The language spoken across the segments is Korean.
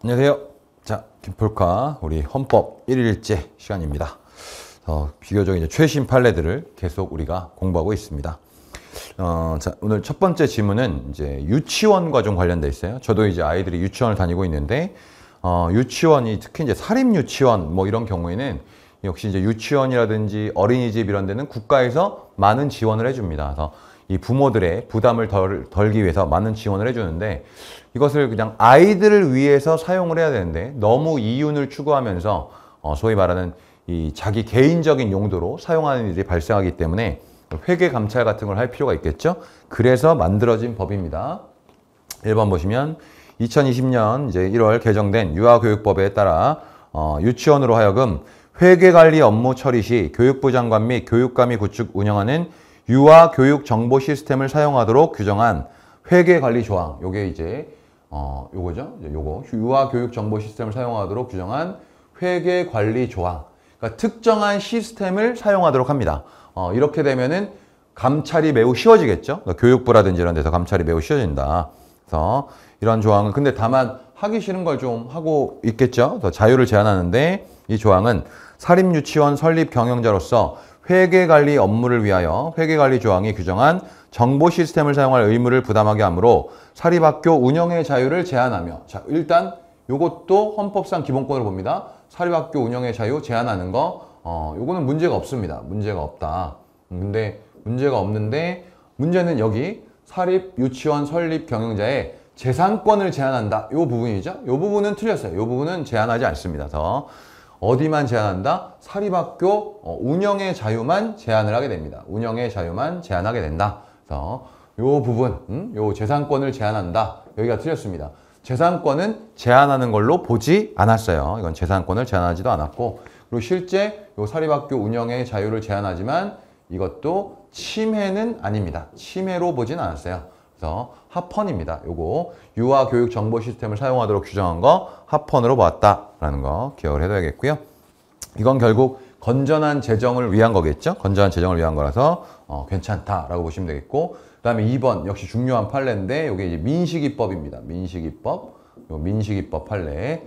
안녕하세요. 자, 김폴카 우리 헌법 1일째 시간입니다. 비교적 이제 최신 판례들을 계속 우리가 공부하고 있습니다. 자, 오늘 첫 번째 질문은 이제 유치원과 좀 관련돼 있어요. 저도 이제 아이들이 유치원을 다니고 있는데, 유치원이 특히 이제 사립유치원 뭐 이런 경우에는 역시 이제 유치원이라든지 어린이집 이런 데는 국가에서 많은 지원을 해줍니다. 그래서 이 부모들의 부담을 덜기 위해서 많은 지원을 해주는데, 이것을 그냥 아이들을 위해서 사용을 해야 되는데 너무 이윤을 추구하면서 소위 말하는 이 자기 개인적인 용도로 사용하는 일이 발생하기 때문에 회계 감찰 같은 걸 할 필요가 있겠죠. 그래서 만들어진 법입니다. 1번 보시면 2020년 이제 1월 개정된 유아교육법에 따라 유치원으로 하여금 회계관리 업무 처리 시 교육부 장관 및 교육감이 구축 운영하는 유아교육 정보 시스템을 사용하도록 규정한 회계관리 조항, 요게 이제 요거죠. 요거 유아교육 정보 시스템을 사용하도록 규정한 회계관리 조항. 그러니까 특정한 시스템을 사용하도록 합니다. 이렇게 되면은 감찰이 매우 쉬워지겠죠. 그러니까 교육부라든지 이런 데서 감찰이 매우 쉬워진다. 그래서 이런 조항은 근데 다만 하기 싫은 걸 좀 하고 있겠죠. 더 자유를 제한하는데 이 조항은 사립유치원 설립 경영자로서 회계관리 업무를 위하여 회계관리 조항이 규정한 정보 시스템을 사용할 의무를 부담하게 하므로 사립학교 운영의 자유를 제한하며, 자, 일단 이것도 헌법상 기본권을 봅니다. 사립학교 운영의 자유 제한하는 거, 요거는 문제가 없습니다. 문제가 없다. 근데 문제가 없는데 문제는 여기 사립유치원 설립 경영자의 재산권을 제한한다. 요 부분이죠. 요 부분은 틀렸어요. 요 부분은 제한하지 않습니다. 그래서 어디만 제한한다? 사립학교 운영의 자유만 제한을 하게 됩니다. 운영의 자유만 제한하게 된다. 그래서 요 부분, 요 재산권을 제한한다. 여기가 틀렸습니다. 재산권은 제한하는 걸로 보지 않았어요. 이건 재산권을 제한하지도 않았고, 그리고 실제 요 사립학교 운영의 자유를 제한하지만 이것도 침해는 아닙니다. 침해로 보진 않았어요. 그래서 합헌입니다. 요거 유아교육 정보 시스템을 사용하도록 규정한 거 합헌으로 보았다라는 거 기억을 해둬야겠고요. 이건 결국 건전한 재정을 위한 거겠죠. 건전한 재정을 위한 거라서 괜찮다라고 보시면 되겠고, 그 다음에 2번 역시 중요한 판례인데 이게 이제 민식이법입니다. 민식이법, 요 민식이법 판례.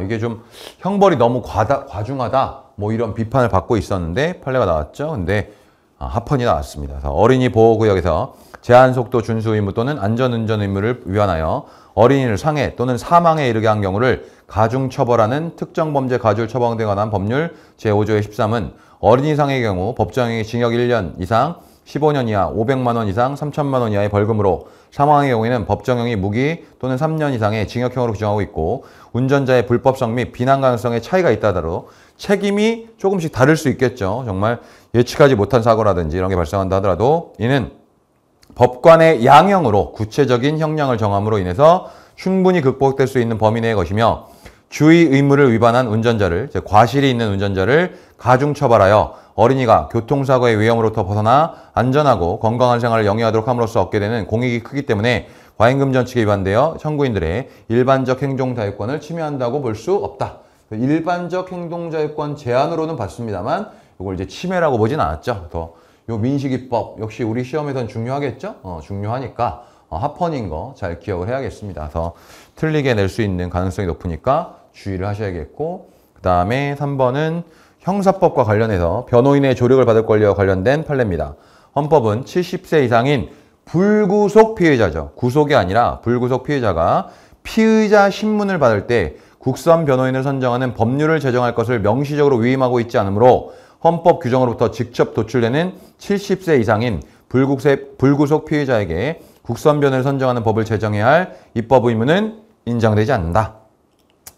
이게 좀 형벌이 너무 과중하다 뭐 이런 비판을 받고 있었는데 판례가 나왔죠. 근데 합헌이 나왔습니다. 그래서 어린이 보호구역에서 제한속도 준수 의무 또는 안전운전 의무를 위반하여 어린이를 상해 또는 사망에 이르게 한 경우를 가중처벌하는 특정범죄 가중 처벌에 관한 법률 제5조의 13은 어린이 상해의 경우 법정형이 징역 1년 이상 15년 이하 500만 원 이상 3천만 원 이하의 벌금으로, 사망의 경우에는 법정형이 무기 또는 3년 이상의 징역형으로 규정하고 있고, 운전자의 불법성 및 비난 가능성에 차이가 있다더러 책임이 조금씩 다를 수 있겠죠. 정말 예측하지 못한 사고라든지 이런 게 발생한다 하더라도 이는 법관의 양형으로 구체적인 형량을 정함으로 인해서 충분히 극복될 수 있는 범위 내의 것이며, 주의 의무를 위반한 운전자를, 과실이 있는 운전자를 가중처벌하여 어린이가 교통사고의 위험으로부터 벗어나 안전하고 건강한 생활을 영위하도록 함으로써 얻게 되는 공익이 크기 때문에 과잉금 전칙에 위반되어 청구인들의 일반적 행동자유권을 침해한다고 볼 수 없다. 일반적 행동자유권 제한으로는 봤습니다만 이걸 이제 침해라고 보진 않았죠. 요 민식이법 역시 우리 시험에선 중요하겠죠? 중요하니까 합헌인 거 잘 기억을 해야겠습니다. 그래서 틀리게 낼 수 있는 가능성이 높으니까 주의를 하셔야겠고, 그 다음에 3번은 형사법과 관련해서 변호인의 조력을 받을 권리와 관련된 판례입니다. 헌법은 70세 이상인 불구속 피해자죠. 구속이 아니라 불구속 피해자가 피의자 신문을 받을 때 국선 변호인을 선정하는 법률을 제정할 것을 명시적으로 위임하고 있지 않으므로 헌법 규정으로부터 직접 도출되는 70세 이상인 불구속 피해자에게 국선 변호인을 선정하는 법을 제정해야 할 입법 의무는 인정되지 않는다.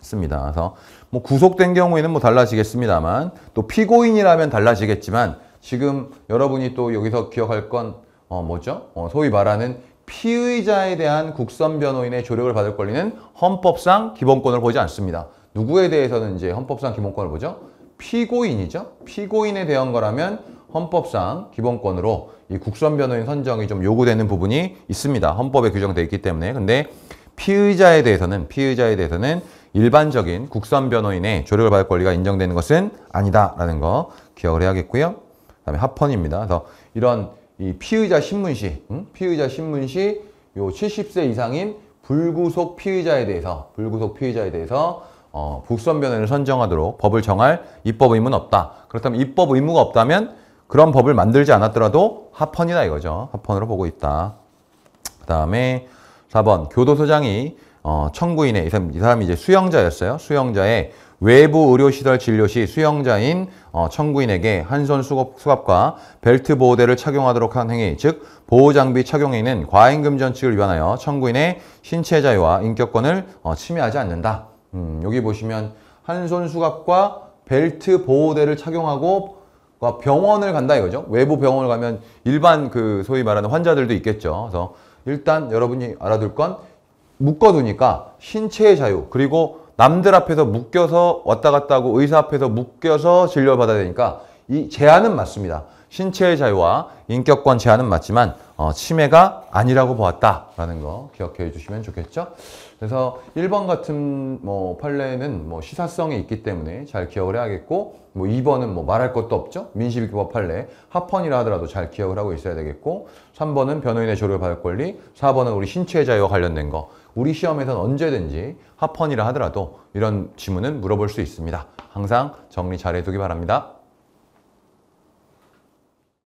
습니다. 그래서 뭐 구속된 경우에는 뭐 달라지겠습니다만, 또 피고인이라면 달라지겠지만, 지금 여러분이 또 여기서 기억할 건 뭐죠? 소위 말하는 피의자에 대한 국선 변호인의 조력을 받을 권리는 헌법상 기본권을 보지 않습니다. 누구에 대해서는 이제 헌법상 기본권을 보죠? 피고인이죠. 피고인에 대한 거라면 헌법상 기본권으로 이 국선 변호인 선정이 좀 요구되는 부분이 있습니다. 헌법에 규정되어 있기 때문에. 근데 피의자에 대해서는 일반적인 국선 변호인의 조력을 받을 권리가 인정되는 것은 아니다라는 거 기억을 해야겠고요. 그다음에 합헌입니다. 그래서 이런 이 피의자 신문 시 요 70세 이상인 불구속 피의자에 대해서 북선 변호인을 선정하도록 법을 정할 입법 의무는 없다. 그렇다면 입법 의무가 없다면 그런 법을 만들지 않았더라도 합헌이다 이거죠. 합헌으로 보고 있다. 그 다음에 4번 교도소장이 청구인의 이 사람이 이제 수영자였어요. 수영자의 외부 의료시설 진료 시 수영자인 청구인에게 한손 수갑과 벨트 보호대를 착용하도록 한 행위, 즉 보호장비 착용 행위는 과잉금 전칙을 위반하여 청구인의 신체 자유와 인격권을 침해하지 않는다. 여기 보시면 한손 수갑과 벨트 보호대를 착용하고 병원을 간다 이거죠. 외부 병원을 가면 일반 그 소위 말하는 환자들도 있겠죠. 그래서 일단 여러분이 알아둘 건 묶어두니까 신체의 자유, 그리고 남들 앞에서 묶여서 왔다 갔다 하고 의사 앞에서 묶여서 진료를 받아야 되니까 이 제한은 맞습니다. 신체의 자유와 인격권 제한은 맞지만 침해가 아니라고 보았다라는 거 기억해 주시면 좋겠죠. 그래서 1번 같은 판례는 시사성이 있기 때문에 잘 기억을 해야겠고, 2번은 말할 것도 없죠. 민식이법 판례 합헌이라 하더라도 잘 기억을 하고 있어야 되겠고, 3번은 변호인의 조력을 받을 권리, 4번은 우리 신체의 자유와 관련된 거. 우리 시험에서는 언제든지 합헌이라 하더라도 이런 지문은 물어볼 수 있습니다. 항상 정리 잘 해두기 바랍니다.